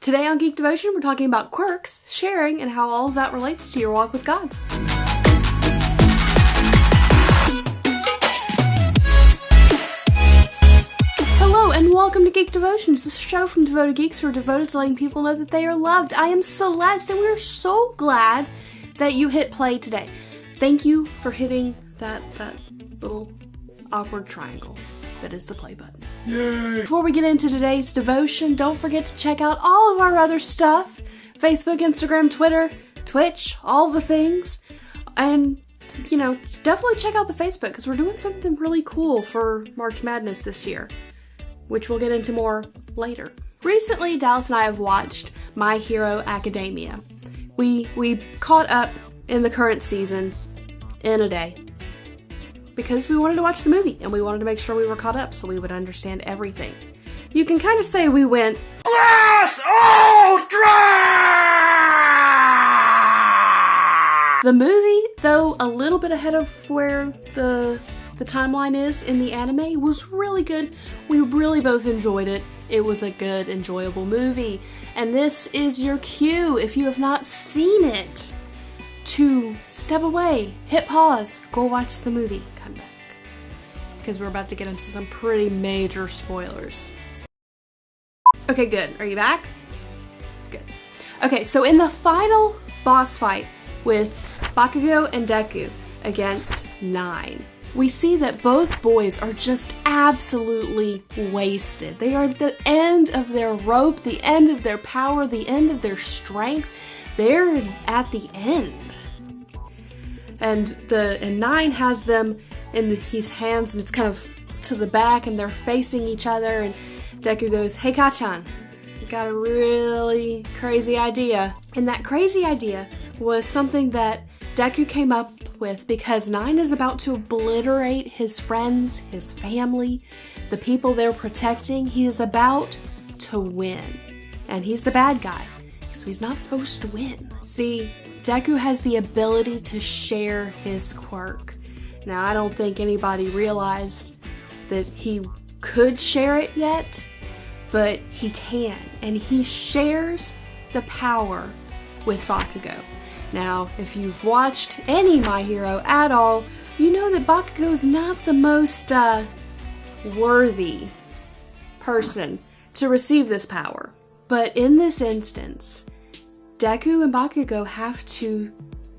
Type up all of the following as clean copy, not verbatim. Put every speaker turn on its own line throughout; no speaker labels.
Today on Geek Devotion, we're talking about quirks, sharing, and how all of that relates to your walk with God. Hello, and welcome to Geek Devotions, a show from devoted geeks who are devoted to letting people know that they are loved. I am Celeste, and we're so glad that you hit play today. Thank you for hitting that little awkward triangle that is the play button. Yay! Before we get into today's devotion, don't forget to check out all of our other stuff. Facebook, Instagram, Twitter, Twitch, all the things. And, definitely check out the Facebook because we're doing something really cool for March Madness this year, which we'll get into more later. Recently, Dallas and I have watched My Hero Academia. We caught up in the current season in a day, because we wanted to watch the movie, and we wanted to make sure we were caught up so we would understand everything. You can kind of say we went, Blast all dry! The movie, though a little bit ahead of where the timeline is in the anime, was really good. We really both enjoyed it. It was a good, enjoyable movie. And this is your cue, if you have not seen it, to step away, hit pause, go watch the movie, come back. Because we're about to get into some pretty major spoilers. Okay, good. Are you back? Good. Okay, so in the final boss fight with Bakugo and Deku against 9, we see that both boys are just absolutely wasted. They are at the end of their rope, the end of their power, the end of their strength. They're at the end. And 9 has them in his hands, and it's kind of to the back, and they're facing each other, and Deku goes, "Hey Kachan, I got a really crazy idea." And that crazy idea was something that Deku came up with because 9 is about to obliterate his friends, his family, the people they're protecting. He is about to win. And he's the bad guy, so he's not supposed to win. See, Deku has the ability to share his quirk. Now, I don't think anybody realized that he could share it yet, but he can. And he shares the power with Bakugo. Now, if you've watched any My Hero at all, you know that Bakugo's not the most worthy person to receive this power. But in this instance, Deku and Bakugo have to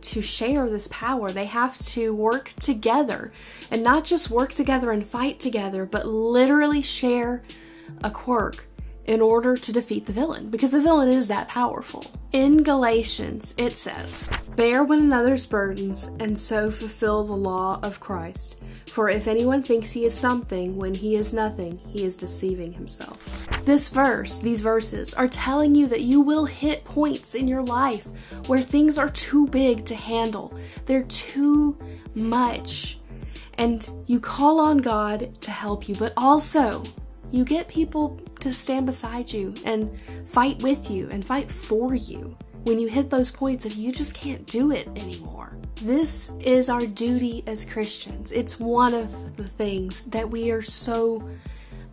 share this power. They have to work together. And not just work together and fight together, but literally share a quirk in order to defeat the villain. Because the villain is that powerful. In Galatians, it says, "Bear one another's burdens, and so fulfill the law of Christ. For if anyone thinks he is something when he is nothing, he is deceiving himself." These verses are telling you that you will hit points in your life where things are too big to handle. They're too much. And you call on God to help you, but also you get people to stand beside you and fight with you and fight for you when you hit those points if you just can't do it anymore. This is our duty as Christians. It's one of the things that we are so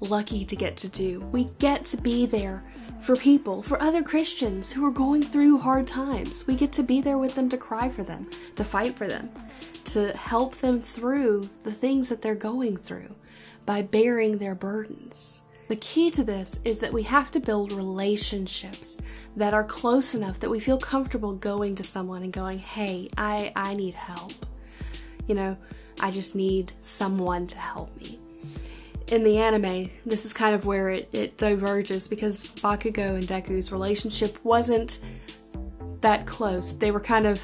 lucky to get to do. We get to be there for people, for other Christians who are going through hard times. We get to be there with them to cry for them, to fight for them, to help them through the things that they're going through by bearing their burdens. The key to this is that we have to build relationships that are close enough that we feel comfortable going to someone and going, "Hey, I need help. I just need someone to help me." In the anime, this is kind of where it diverges because Bakugo and Deku's relationship wasn't that close. They were kind of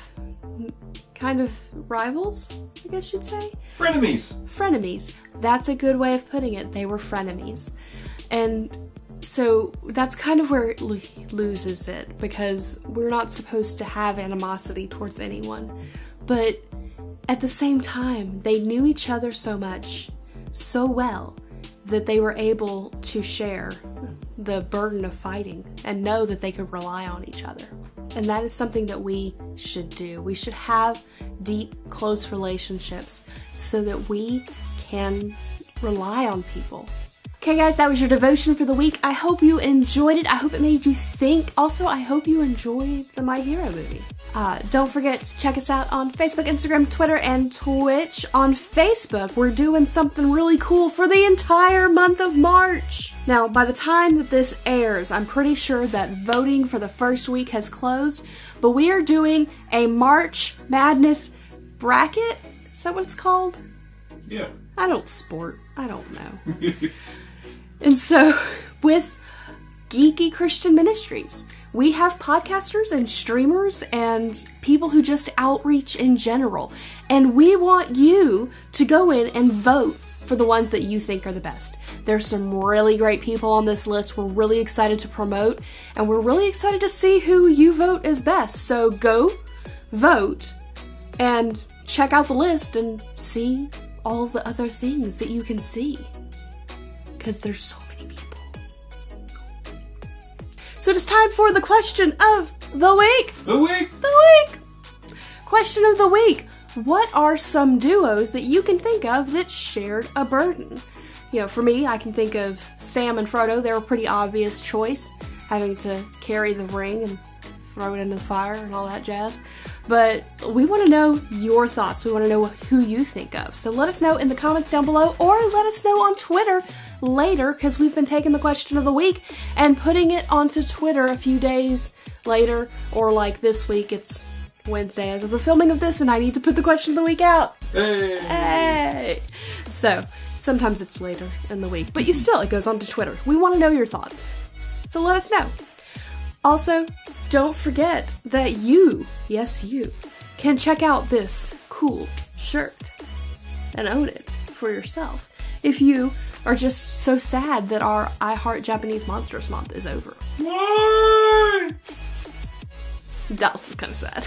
rivals, I guess you'd say? Frenemies. That's a good way of putting it. They were frenemies. And so that's kind of where it loses it, because we're not supposed to have animosity towards anyone. But at the same time, they knew each other so much, so well, that they were able to share the burden of fighting and know that they could rely on each other. And that is something that we should do. We should have deep, close relationships so that we can rely on people Okay guys, that was your devotion for the week. I hope you enjoyed it. I hope it made you think. Also, I hope you enjoyed the My Hero movie. Don't forget to check us out on Facebook, Instagram, Twitter, and Twitch. On Facebook, we're doing something really cool for the entire month of March. Now, by the time that this airs, I'm pretty sure that voting for the first week has closed, but we are doing a March Madness bracket. Is that what it's called?
Yeah.
I don't sport. I don't know. And so, with Geeky Christian Ministries, we have podcasters and streamers and people who just outreach in general. And we want you to go in and vote for the ones that you think are the best. There's some really great people on this list we're really excited to promote, and we're really excited to see who you vote is best. So go vote and check out the list and see all the other things that you can see. Because there's so many people. So it is time for the question of the week. The week. Question of the week. What are some duos that you can think of that shared a burden? You know, for me, I can think of Sam and Frodo. They're a pretty obvious choice, having to carry the ring and throw it into the fire and all that jazz. But we want to know your thoughts. We want to know who you think of. So let us know in the comments down below, or let us know on Twitter later, because we've been taking the question of the week and putting it onto Twitter a few days later, or like this week, it's Wednesday as of the filming of this, and I need to put the question of the week out. Hey! So, sometimes it's later in the week, but it goes onto Twitter. We want to know your thoughts. So let us know. Also, don't forget that you, yes you, can check out this cool shirt and own it for yourself if you are just so sad that our I Heart Japanese Monsters month is over.
Why?
Dallas is kind of sad.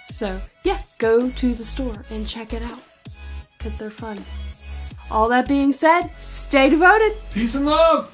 So, yeah, go to the store and check it out, because they're fun. All that being said, stay devoted.
Peace and love.